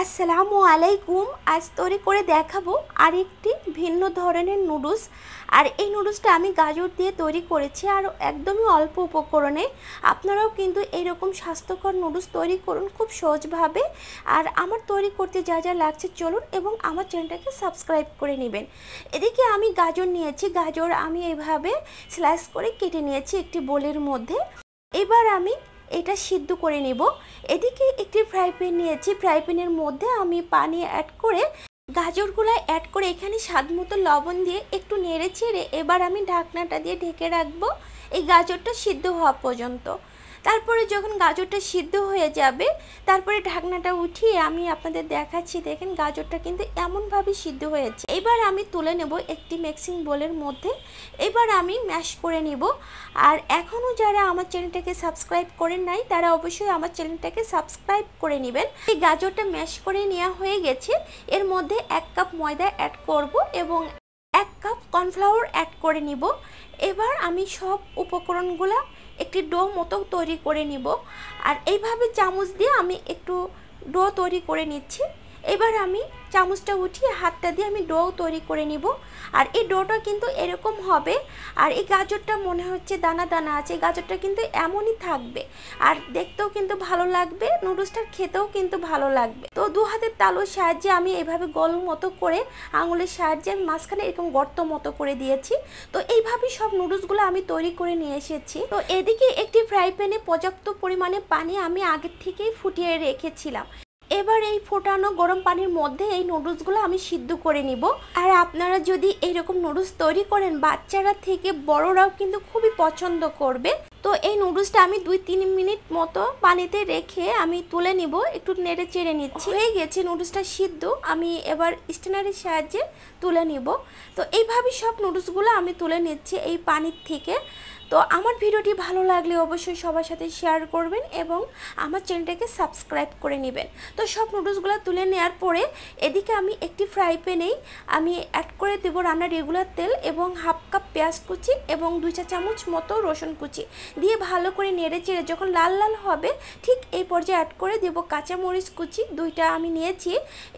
আসসালামু আলাইকুম। আজ তৈরি করে দেখাবো আরেকটি ভিন্ন ধরনের নুডলস। আর এই নুডলসটা আমি গাজর দিয়ে তৈরি করেছি আর একদমই অল্প উপকরণে। আপনারাও কিন্তু এইরকম স্বাস্থ্যকর নুডলস তৈরি করুন খুব সহজভাবে। আর আমার তৈরি করতে যা যা লাগছে চলুন এবং আমার চ্যানেলটাকে সাবস্ক্রাইব করে নেবেন। এদিকে আমি গাজর নিয়েছি, গাজর আমি এইভাবে স্লাইস করে কেটে নিয়েছি একটি বোলের মধ্যে। এবার আমি এটা সিদ্ধ করে নেব। এদিকে একটি ফ্রাই প্যান নিয়েছি, ফ্রাই প্যানের মধ্যে আমি পানি অ্যাড করে গাজরগুলো অ্যাড করে এখানে স্বাদ মতো লবণ দিয়ে একটু নেড়ে চেড়ে এবার আমি ঢাকনাটা দিয়ে ঢেকে রাখবো এই গাজরটা সিদ্ধ হওয়া পর্যন্ত। তারপরে যখন গাজরটা সিদ্ধ হয়ে যাবে তারপরে ঢাকনাটা উঠিয়ে আমি আপনাদের দেখাচ্ছি। দেখেন গাজরটা কিন্তু এমনভাবে সিদ্ধ হয়েছে। এবার আমি তুলে নেব একটি মিক্সিং বোলের মধ্যে। এবার আমি ম্যাশ করে নেব। আর এখনও যারা আমার চ্যানেলটাকে সাবস্ক্রাইব করেন নাই তারা অবশ্যই আমার চ্যানেলটাকে সাবস্ক্রাইব করে নেবেন। এই গাজরটা ম্যাশ করে নেওয়া হয়ে গেছে। এর মধ্যে 1 কাপ ময়দা অ্যাড করব এবং 1 কাপ কর্নফ্লাওয়ার অ্যাড করে নিব। এবার আমি সব উপকরণগুলো একটি ডো মতো তৈরি করে নিব। আর এইভাবে চামচ দিয়ে আমি একটু ডো তৈরি করে নিচ্ছি। এবার আমি চামচটা উঠিয়ে হাতটা দিয়ে আমি ডো তৈরি করে নিব। আর এই ডোটা কিন্তু এরকম হবে। আর এই গাজরটা মনে হচ্ছে দানা দানা আছে, গাজরটা কিন্তু এমনই থাকবে। আর দেখতেও কিন্তু ভালো লাগবে, নুডলসটা খেতেও কিন্তু ভালো লাগবে। তো 2 হাতের তালুর সাহায্যে আমি এভাবে গোল মতো করে আঙুলের সাহায্যে আমি মাঝখানে এরকম গর্ত মতো করে দিয়েছি। তো এইভাবে সব নুডলসগুলো আমি তৈরি করে নিয়ে এসেছি। তো এদিকে একটি ফ্রাই প্যানে পর্যাপ্ত পরিমাণে পানি আমি আগের থেকেই ফুটিয়ে রেখেছিলাম। এবার এই ফোটানো গরম পানির মধ্যে এই নুডলসগুলো আমি সিদ্ধ করে নিব। আর আপনারা যদি এইরকম নুডলস তৈরি করেন বাচ্চারা থেকে বড়রাও কিন্তু খুবই পছন্দ করবে। তো এই নুডলসটা আমি 2-3 মিনিট মতো পানিতে রেখে আমি তুলে নিব, একটু নেড়ে চেড়ে নিচ্ছি। হয়ে গেছে নুডলসটা সিদ্ধ, আমি এবার স্ট্যানারের সাহায্যে তুলে নিব। তো এইভাবে সব নুডলসগুলো আমি তুলে নিচ্ছি এই পানির থেকে। তো আমার ভিডিওটি ভালো লাগলে অবশ্যই সবার সাথে শেয়ার করবেন এবং আমার চ্যানেলটাকে সাবস্ক্রাইব করে নেবেন। তো সব নুডলসগুলো তুলে নেওয়ার পরে এদিকে আমি একটি ফ্রাই প্যানেই আমি অ্যাড করে দেব রান্নার রেগুলার তেল এবং 1/2 কাপ পেঁয়াজ কুচি এবং 2 চা চামচ মতো রসুন কুচি দিয়ে ভালো করে নেড়ে চেড়ে যখন লাল লাল হবে ঠিক এই পর্যায়ে অ্যাড করে দেব কাঁচামরিচ কুচি 2টা আমি নিয়েছি।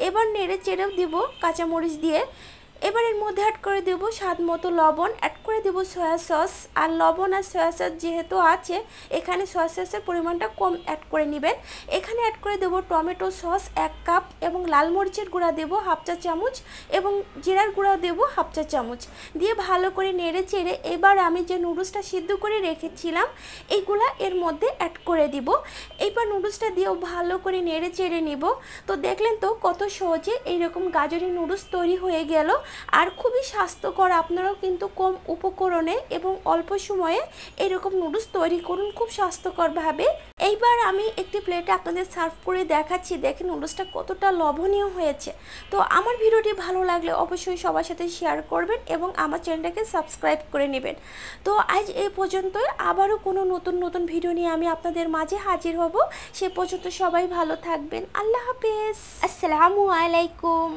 এবার নেড়ে চেড়েও দেব কাঁচামরিচ দিয়ে। এবার এর মধ্যে অ্যাড করে দেব স্বাদ মতো লবণ, অ্যাড করে দেব সয়া সস। আর লবণ আর সয়া সস যেহেতু আছে এখানে সয়া সসের পরিমাণটা কম অ্যাড করে নেবেন। এখানে অ্যাড করে দেব টমেটো সস 1 কাপ এবং লাল মরিচের গুঁড়া দেব 1/2 চা চামচ এবং জিরার গুঁড়া দেব 1/2 চা চামচ দিয়ে ভালো করে নেড়ে চেড়ে এবার আমি যে নুডলসটা সিদ্ধ করে রেখেছিলাম এইগুলা এর মধ্যে অ্যাড করে দিব। এইবার নুডলসটা দিয়েও ভালো করে নেড়ে চেড়ে নিব। তো দেখলেন তো কত সহজে এইরকম গাজরের নুডলস তৈরি হয়ে গেল। আর খুবই স্বাস্থ্যকর, আপনারাও কিন্তু কম উপকরণে এবং অল্প সময়ে এরকম নুডলস তৈরি করুন খুব স্বাস্থ্যকরভাবে। এইবার আমি একটি প্লেটে আপনাদের সার্ভ করে দেখাচ্ছি। দেখেন নুডলসটা কতটা লোভনীয় হয়েছে। তো আমার ভিডিওটি ভালো লাগলে অবশ্যই সবার সাথে শেয়ার করবেন এবং আমার চ্যানেলটাকে সাবস্ক্রাইব করে নেবেন। তো আজ এই পর্যন্তই, আবারও কোনো নতুন ভিডিও নিয়ে আমি আপনাদের মাঝে হাজির হব। সে পর্যন্ত সবাই ভালো থাকবেন। আল্লাহ হাফেজ। আসসালামু আলাইকুম।